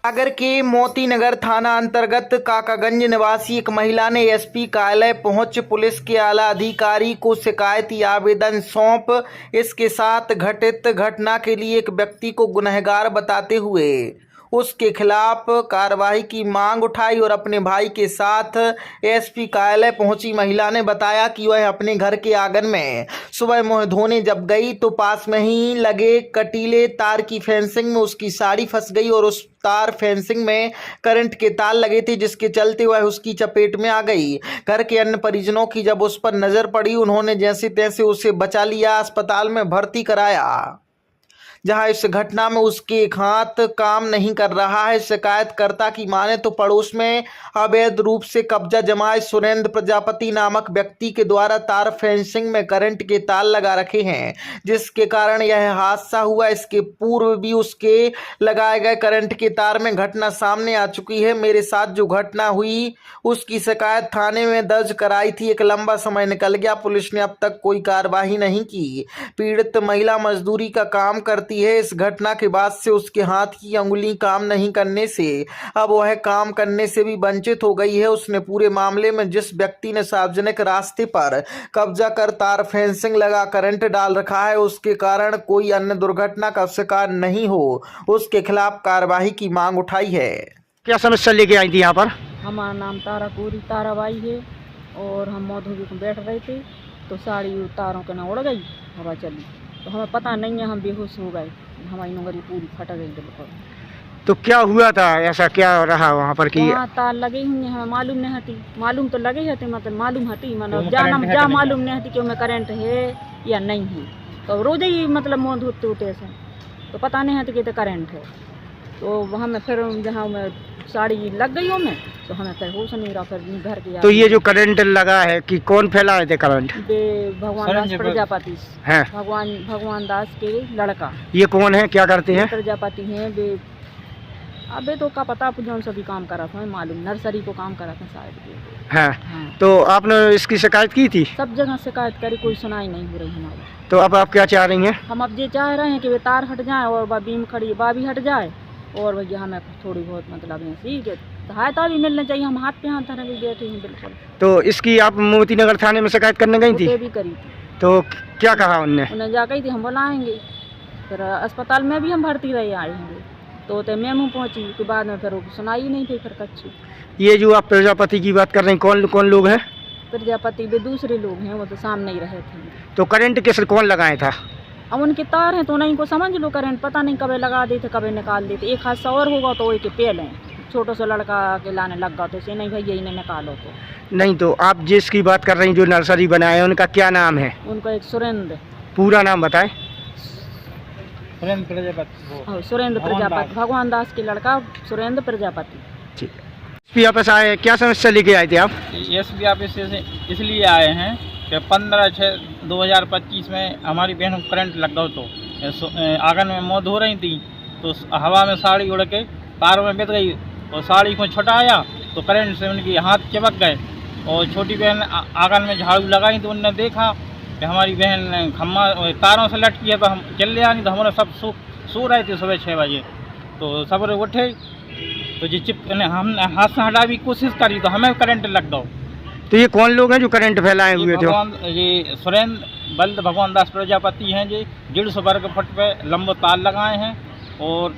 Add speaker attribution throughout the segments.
Speaker 1: सागर के मोतीनगर थाना अंतर्गत काकागंज निवासी एक महिला ने एसपी कार्यालय पहुंच पुलिस के आला अधिकारी को शिकायती आवेदन सौंप इसके साथ घटित घटना के लिए एक व्यक्ति को गुनहगार बताते हुए उसके खिलाफ कार्रवाई की मांग उठाई और अपने भाई के साथ एसपी कार्यालय पहुंची महिला ने बताया कि वह अपने घर के आंगन में सुबह मुंह धोने जब गई तो पास में ही लगे कटीले तार की फेंसिंग में उसकी साड़ी फंस गई और उस तार फेंसिंग में करंट के तार लगे थे, जिसके चलते वह उसकी चपेट में आ गई। घर के अन्य परिजनों की जब उस पर नजर पड़ी, उन्होंने जैसे तैसे उसे बचा लिया, अस्पताल में भर्ती कराया, जहां इस घटना में उसके एक हाथ काम नहीं कर रहा है। शिकायतकर्ता की माने तो पड़ोस में अवैध रूप से कब्जा जमाए सुरेंद्र प्रजापति नामक व्यक्ति के द्वारा तार फेंसिंग में करंट के तार लगा रखे हैं, जिसके कारण यह हादसा हुआ। इसके पूर्व भी उसके लगाए गए करंट के तार में घटना सामने आ चुकी है। मेरे साथ जो घटना हुई उसकी शिकायत थाने में दर्ज कराई थी, एक लंबा समय निकल गया, पुलिस ने अब तक कोई कार्रवाई नहीं की। पीड़ित महिला मजदूरी का काम करती है। इस घटना के बाद से उसके हाथ की अंगुली काम नहीं करने से अब वह काम करने से भी वंचित हो गई है। उसने पूरे मामले में जिस व्यक्ति ने सार्वजनिक रास्ते पर कब्जा कर तार फेंसिंग लगा करंट डाल रखा है, उसके कारण कोई अन्य दुर्घटना का शिकार नहीं हो, उसके खिलाफ कार्रवाई की मांग उठाई है।
Speaker 2: क्या समस्या लेके आई थी यहाँ पर?
Speaker 3: हमारा नाम ताराबाई है और हम मौधवी को बैठ रहे थे तो साड़ी तारों के ना उड़ गई, हवा चली तो हमें पता नहीं है, हम बेहोश हो गए, हमारी नौकरी पूरी फट गई बिल्कुल।
Speaker 2: तो क्या हुआ था, ऐसा क्या रहा वहाँ पर?
Speaker 3: वहाँ तार लगे हुए हमें मालूम नहीं हती, मालूम तो लगे हते मतलब मालूम हती मतलब जा मालूम नहीं हती कि उनमें करंट है या नहीं है। तो रोज ही मतलब मुँह धोते होते ऐसे तो पता नहीं हती कि तो करंट है। तो हमें फिर जहाँ में साड़ी लग गई हमें तो हमें फिर होश नहीं रहा, फिर घर के।
Speaker 2: तो ये जो करंट लगा है कि कौन फैलाए थे करंट?
Speaker 3: भगवान दास प्रजापति है, भगवान दास के लड़का।
Speaker 2: ये कौन है, क्या करते हैं?
Speaker 3: प्रजापति हैं वे। अबे तो का पता जो सभी काम करा था मालूम, नर्सरी को काम करा था शायद।
Speaker 2: हाँ। तो आपने इसकी शिकायत की थी?
Speaker 3: सब जगह शिकायत करी, कोई सुनाई नहीं हो रही हमारी।
Speaker 2: तो अब आप क्या चाह रही हैं?
Speaker 3: हम अब ये चाह रहे हैं कि वे तार हट जाए और बीम खड़ी बाबी हट जाए और भैया हमें थोड़ी बहुत मतलब ऐसी सहायता भी मिलनी चाहिए। हम हाथ पे हाथ धरे भी बैठे हैं बिल्कुल।
Speaker 2: तो इसकी आप मोतीनगर थाने में शिकायत करने गई थी?
Speaker 3: भी करी थी।
Speaker 2: तो क्या कहा उन्हें?
Speaker 3: उन्हें जा गई थी हम बुलाएंगे, फिर अस्पताल में भी हम भर्ती रहे आएंगे तो मैं पहुँची के बाद में फिर सुनाई नहीं थी फिर कच्ची।
Speaker 2: ये जो आप प्रजापति की बात कर रहे हैं, कौन कौन लोग हैं?
Speaker 3: प्रजापति वे दूसरे लोग हैं, वो तो सामने ही रहे थे।
Speaker 2: तो करंट किस कौन लगाए था?
Speaker 3: अब उनके तार हैं तो उन्हीं को समझ लो, करंट पता नहीं कभी लगा देते कभी निकाल देते। एक हादसा और होगा तो वही के पेल हैं, छोटा सा लड़का के लाने लग गया तो इसे नहीं भैया इन्हें निकालो। तो
Speaker 2: नहीं, तो आप जिसकी बात कर रही हैं जो नर्सरी बनाए हैं उनका क्या नाम है?
Speaker 3: उनका एक सुरेंद्र। पूरा
Speaker 2: नाम बताएं।
Speaker 3: सुरेंद्र प्रजापति, भगवान दास के लड़का सुरेंद्र प्रजापति।
Speaker 2: ठीक है। एसपी ऑफिस आए, क्या समस्या लेके आए थे आप?
Speaker 4: एसपी ऑफिस से इसलिए आए हैं कि 15/6/2025 में हमारी बहन को करंट लग गया तो आंगन में मुँह धो रही थी तो हवा में साड़ी उड़ के तार में बिछ गई और साड़ी को छुटाया तो करंट से उनकी हाथ चिपक गए और छोटी बहन आंगन में झाड़ू लगाई तो उनने देखा कि हमारी बहन खम्मा तारों से लटकी है। तो हम चल आए, तो हमारे सब सो रहे थे सुबह 6 बजे तो सब उठे तो जो हम हाथ से हटा भी कोशिश करी तो हमें करंट लग गया।
Speaker 2: तो ये कौन लोग हैं जो करंट फैलाए हुए थे?
Speaker 4: ये सुरेंद्र बल्द भगवान दास प्रजापति हैं जी, 150 वर्ग फुट पे लंबे तार लगाए हैं और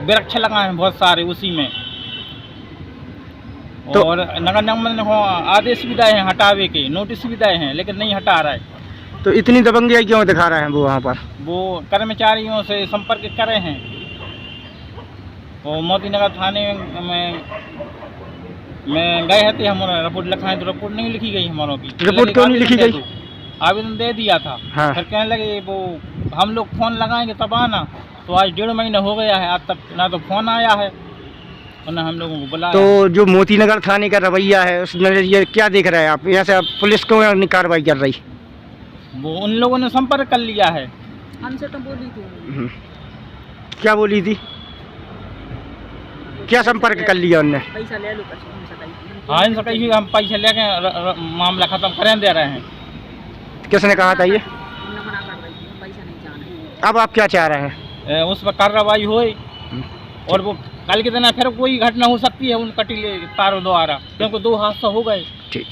Speaker 4: वृक्ष लगाए हैं बहुत सारे उसी में। तो और नगर निगम ने आदेश भी दिए हैं हटावे के, नोटिस भी दिए हैं लेकिन नहीं हटा रहा है।
Speaker 2: तो इतनी दबंगी क्यों दिखा रहे हैं वो वहाँ पर? वो
Speaker 4: कर्मचारियों से संपर्क करे हैं और मोतीनगर थाने में गए थे, हमारा रिपोर्ट लिखाएं तो रिपोर्ट नहीं लिखी गई हमारों की।
Speaker 2: रिपोर्ट क्यों नहीं लिखी गई?
Speaker 4: आवेदन दे दिया था। हाँ। फिर कहने लगे वो हम लोग फ़ोन लगाएंगे तब आना, तो आज 1.5 महीना हो गया है, आज तक ना तो फ़ोन आया है और ना हम लोगों को बुलाया।
Speaker 2: तो जो मोतीनगर थाने का रवैया है उस नजरिए क्या देख रहे हैं आप? यहाँ से पुलिस क्यों नहीं कार्रवाई कर रही?
Speaker 4: वो उन लोगों ने संपर्क कर लिया है
Speaker 3: हमसे तो बोली थी।
Speaker 2: क्या बोली थी? क्या संपर्क कर लिया उनने?
Speaker 3: पैसा ले लो।
Speaker 4: हाँ, इनसे कही हम पैसे लेके मामला खत्म करें दे रहे हैं।
Speaker 2: किसने कहा था ये? अब आप क्या चाह रहे हैं?
Speaker 4: उस पर कार्रवाई हो और वो कल के दिन फिर कोई घटना हो सकती है उन कटीले तारों द्वारा, क्योंकि 2 हादसा हो गए।
Speaker 2: ठीक।